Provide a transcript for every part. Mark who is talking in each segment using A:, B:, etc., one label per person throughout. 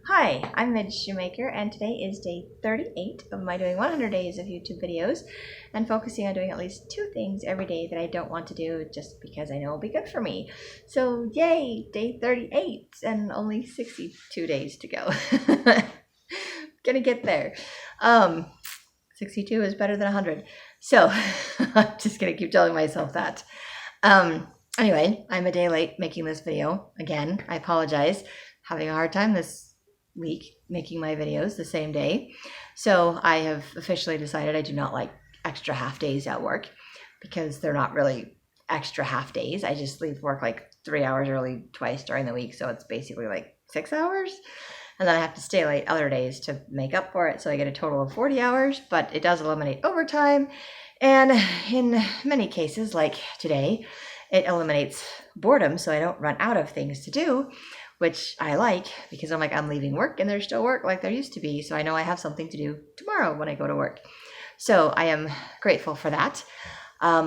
A: Hi, I'm Midge Shoemaker, and today is day 38 of my doing 100 days of YouTube videos and focusing on doing at least 2 things every day that I don't want to do just because I know will be good for me. So, yay, day 38 and only 62 days to go. Gonna get there. 62 is better than 100. So, I'm just gonna keep telling myself that. Anyway, I'm a day late making this video. Again, I apologize. Having a hard time this week making my videos the same day. So I have officially decided I do not like extra half days at work because they're not really extra half days. I just leave work like 3 hours early twice during the week. So it's basically like 6 hours. And then I have to stay late other days to make up for it. So I get a total of 40 hours, but it does eliminate overtime. And in many cases, like today, it eliminates boredom. So I don't run out of things to do, which I like because I'm leaving work and there's still work like there used to be. So I know I have something to do tomorrow when I go to work. So I am grateful for that. But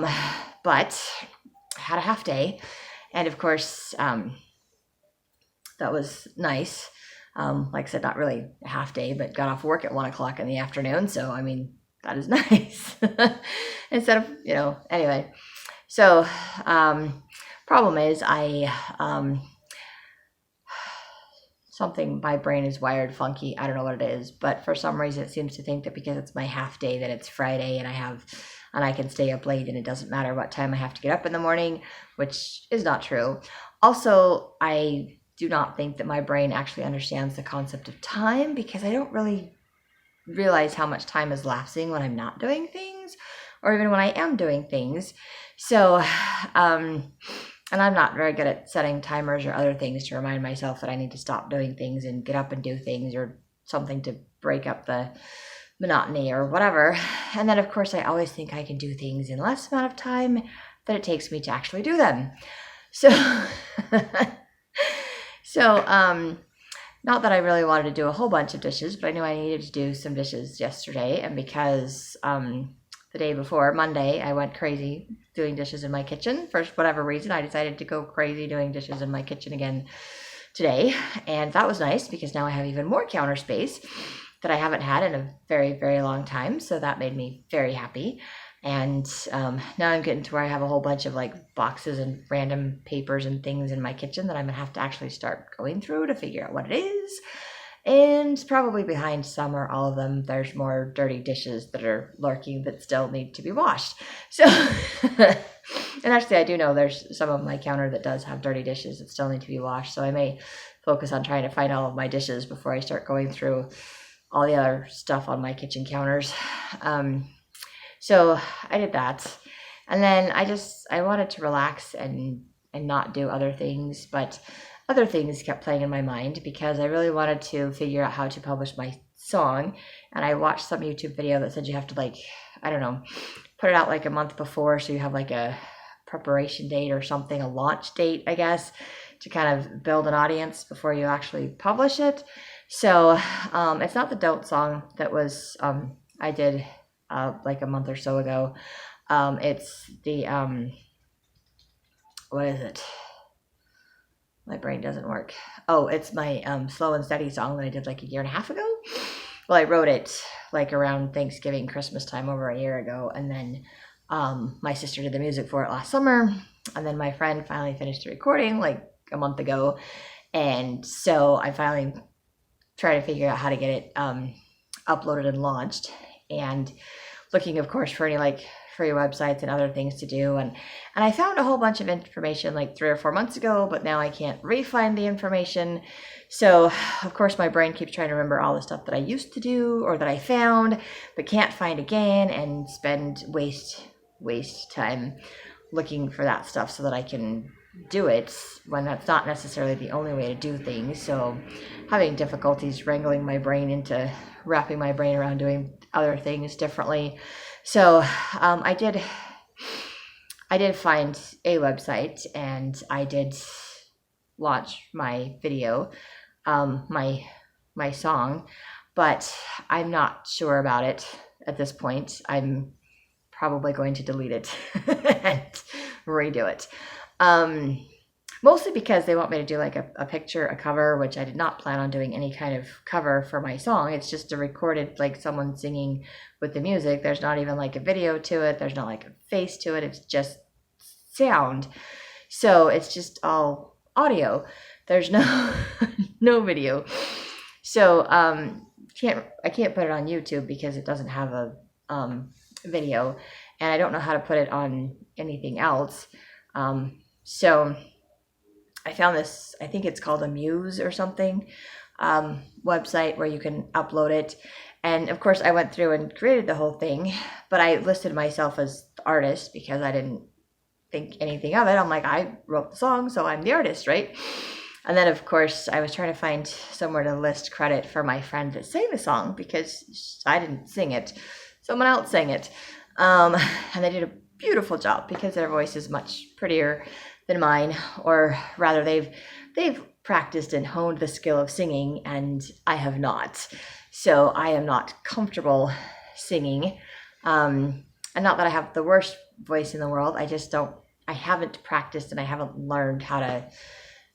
A: I had a half day. And of course, that was nice. Like I said, not really a half day, but got off work at 1 o'clock in the afternoon. So, I mean, that is nice. Instead of, anyway. So, problem is something, my brain is wired funky. I don't know what it is, but for some reason it seems to think that because it's my half day that it's Friday and I can stay up late and it doesn't matter what time I have to get up in the morning, which is not true. Also, I do not think that my brain actually understands the concept of time because I don't really realize how much time is lapsing when I'm not doing things or even when I am doing things. So, and I'm not very good at setting timers or other things to remind myself that I need to stop doing things and get up and do things or something to break up the monotony or whatever. And then, of course, I always think I can do things in less amount of time than it takes me to actually do them. So, not that I really wanted to do a whole bunch of dishes, but I knew I needed to do some dishes yesterday. And because the day before, Monday, I went crazy doing dishes in my kitchen. For whatever reason, I decided to go crazy doing dishes in my kitchen again today. And that was nice because now I have even more counter space that I haven't had in a very, very long time. So that made me very happy. And now I'm getting to where I have a whole bunch of like boxes and random papers and things in my kitchen that I'm gonna have to actually start going through to figure out what it is. And probably behind some or all of them, there's more dirty dishes that are lurking that still need to be washed. So, and actually I do know there's some of my counter that does have dirty dishes that still need to be washed. So I may focus on trying to find all of my dishes before I start going through all the other stuff on my kitchen counters. So I did that. And then I wanted to relax and not do other things, but other things kept playing in my mind because I really wanted to figure out how to publish my song. And I watched some YouTube video that said you have to put it out like a month before. So you have like a preparation date or something, a launch date, I guess, to kind of build an audience before you actually publish it. So it's not the Don't song that was, I did like a month or so ago. It's the, what is it? My brain doesn't work. Oh, it's my Slow and Steady song that I did like a year and a half ago. Well, I wrote it like around Thanksgiving, Christmas time over a year ago. And then my sister did the music for it last summer. And then my friend finally finished the recording like a month ago. And so I finally tried to figure out how to get it uploaded and launched. And looking, of course, for any like free websites and other things to do. And I found a whole bunch of information like 3 or 4 months ago, but now I can't re-find the information. So, of course, my brain keeps trying to remember all the stuff that I used to do or that I found, but can't find again and waste time looking for that stuff so that I can do it when that's not necessarily the only way to do things. So having difficulties wrangling my brain into wrapping my brain around doing other things differently. So I did find a website and I did launch my video, my song, but I'm not sure about it at this point. I'm probably going to delete it and redo it. Mostly because they want me to do like a picture, a cover, which I did not plan on doing any kind of cover for my song. It's just a recorded, like someone singing with the music. There's not even like a video to it. There's not like a face to it. It's just sound. So it's just all audio. There's no no video. So I can't put it on YouTube because it doesn't have a video, and I don't know how to put it on anything else. So I found this, I think it's called a Muse or something, website where you can upload it. And of course I went through and created the whole thing, but I listed myself as the artist because I didn't think anything of it. I'm like, I wrote the song, so I'm the artist, right? And then of course I was trying to find somewhere to list credit for my friend that sang the song because I didn't sing it. Someone else sang it. And they did a beautiful job because their voice is much prettier than mine, or rather they've practiced and honed the skill of singing, and I have not. So I am not comfortable singing. And not that I have the worst voice in the world. I haven't practiced and I haven't learned how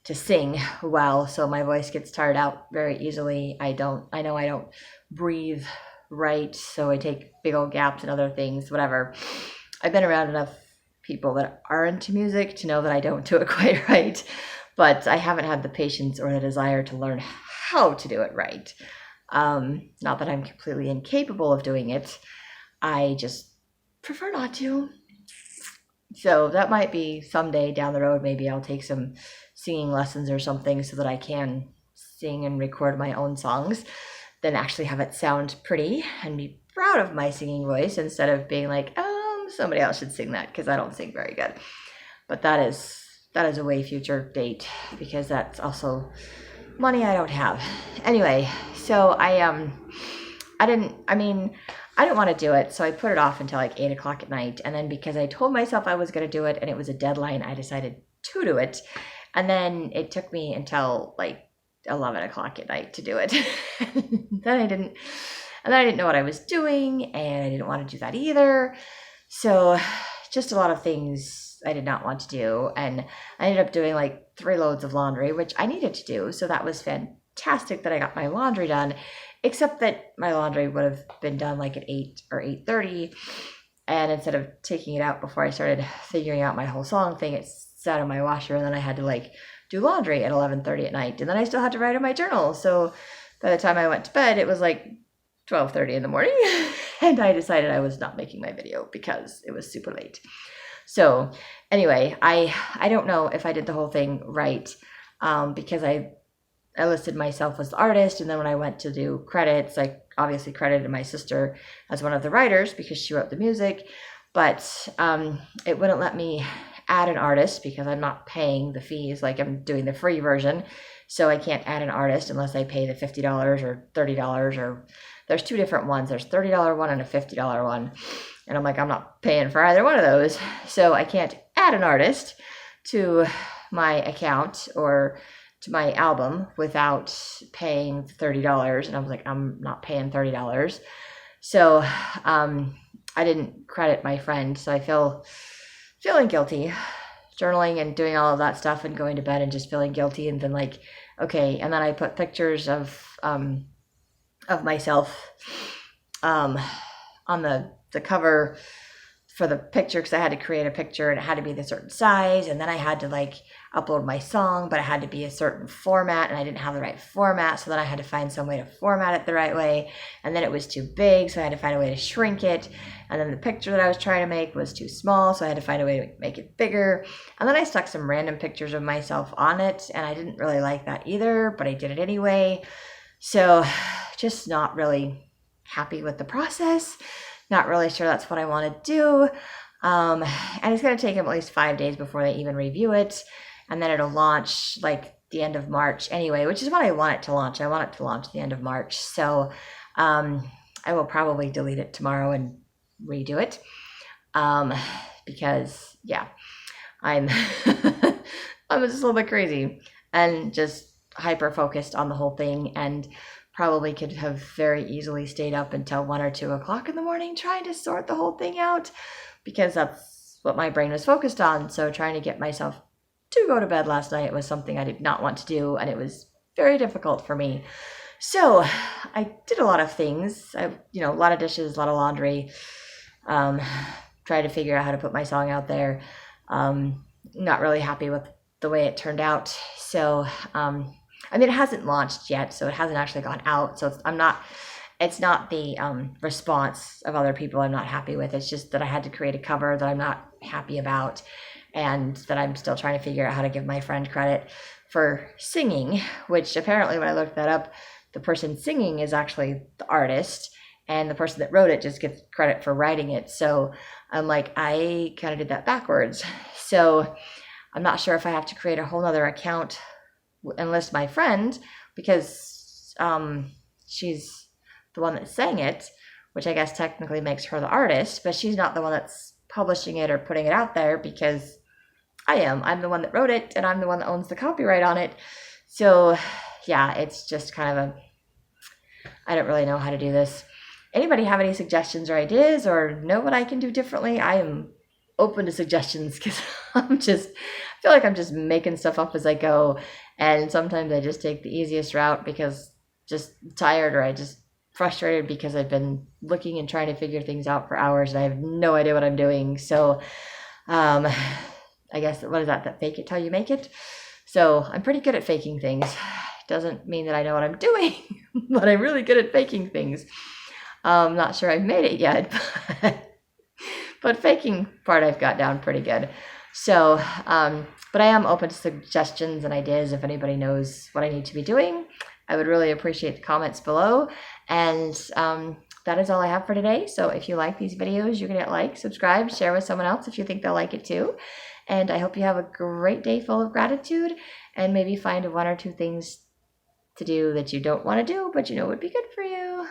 A: to sing well. So my voice gets tired out very easily. I know I don't breathe right. So I take big old gaps and other things, whatever. I've been around enough people that are into music to know that I don't do it quite right, but I haven't had the patience or the desire to learn how to do it right. Not that I'm completely incapable of doing it. I just prefer not to. So that might be someday down the road. Maybe I'll take some singing lessons or something so that I can sing and record my own songs, then actually have it sound pretty and be proud of my singing voice instead of being like, somebody else should sing that because I don't sing very good. But that is a way future date because that's also money I don't have. Anyway, so I didn't want to do it, so I put it off until like 8 o'clock at night. And then because I told myself I was going to do it and it was a deadline, I decided to do it. And then it took me until like 11 o'clock at night to do it. Then I didn't know what I was doing, and I didn't want to do that either. So just a lot of things I did not want to do. And I ended up doing like 3 loads of laundry, which I needed to do. So that was fantastic that I got my laundry done, except that my laundry would have been done like at 8 or 8:30. And instead of taking it out before I started figuring out my whole song thing, it sat in my washer, and then I had to like do laundry at 11:30 at night. And then I still had to write in my journal. So by the time I went to bed, it was like 12:30 in the morning. And I decided I was not making my video because it was super late. So anyway, I don't know if I did the whole thing right, because I listed myself as the artist, and then when I went to do credits, I obviously credited my sister as one of the writers because she wrote the music, but it wouldn't let me add an artist because I'm not paying the fees, like I'm doing the free version. So I can't add an artist unless I pay the $50 or $30, or there's 2 different ones. There's $30 one and a $50 one. And I'm like, I'm not paying for either one of those. So I can't add an artist to my account or to my album without paying $30. And I was like, I'm not paying $30. So I didn't credit my friend. So I feeling guilty, journaling and doing all of that stuff and going to bed and just feeling guilty. And then like, okay. And then I put pictures of myself on the cover for the picture, because I had to create a picture and it had to be the certain size, and then I had to like upload my song, but it had to be a certain format, and I didn't have the right format, so then I had to find some way to format it the right way, and then it was too big, so I had to find a way to shrink it, and then the picture that I was trying to make was too small, so I had to find a way to make it bigger, and then I stuck some random pictures of myself on it, and I didn't really like that either, but I did it anyway. So just not really happy with the process. Not really sure that's what I want to do. And it's going to take them at least 5 days before they even review it. And then it'll launch like the end of March anyway, which is when I want it to launch. I want it to launch the end of March. So I will probably delete it tomorrow and redo it. Because yeah, I'm I'm just a little bit crazy and just hyper focused on the whole thing, and probably could have very easily stayed up until 1 or 2 o'clock in the morning trying to sort the whole thing out, because that's what my brain was focused on. So trying to get myself to go to bed last night was something I did not want to do, and it was very difficult for me. So I did a lot of things. A lot of dishes, a lot of laundry. Tried to figure out how to put my song out there. Not really happy with the way it turned out. So, it hasn't launched yet, so it hasn't actually gone out. So it's not the response of other people I'm not happy with. It's just that I had to create a cover that I'm not happy about, and that I'm still trying to figure out how to give my friend credit for singing, which apparently when I looked that up, the person singing is actually the artist, and the person that wrote it just gets credit for writing it. So I'm like, I kind of did that backwards. So I'm not sure if I have to create a whole nother account and list my friend, because she's the one that sang it, which I guess technically makes her the artist, but she's not the one that's publishing it or putting it out there, because I am. I'm the one that wrote it, and I'm the one that owns the copyright on it. So yeah, it's just kind of I don't really know how to do this. Anybody have any suggestions or ideas, or know what I can do differently? I am open to suggestions, because I feel like I'm just making stuff up as I go. And sometimes I just take the easiest route because just tired, or I just frustrated because I've been looking and trying to figure things out for hours and I have no idea what I'm doing. So I guess, what is that fake it till you make it? So I'm pretty good at faking things. Doesn't mean that I know what I'm doing, but I'm really good at faking things. I'm not sure I've made it yet, but faking part I've got down pretty good. So, but I am open to suggestions and ideas. If anybody knows what I need to be doing, I would really appreciate the comments below. And that is all I have for today. So if you like these videos, you can hit like, subscribe, share with someone else if you think they'll like it too. And I hope you have a great day full of gratitude, and maybe find one or two things to do that you don't want to do, but would be good for you.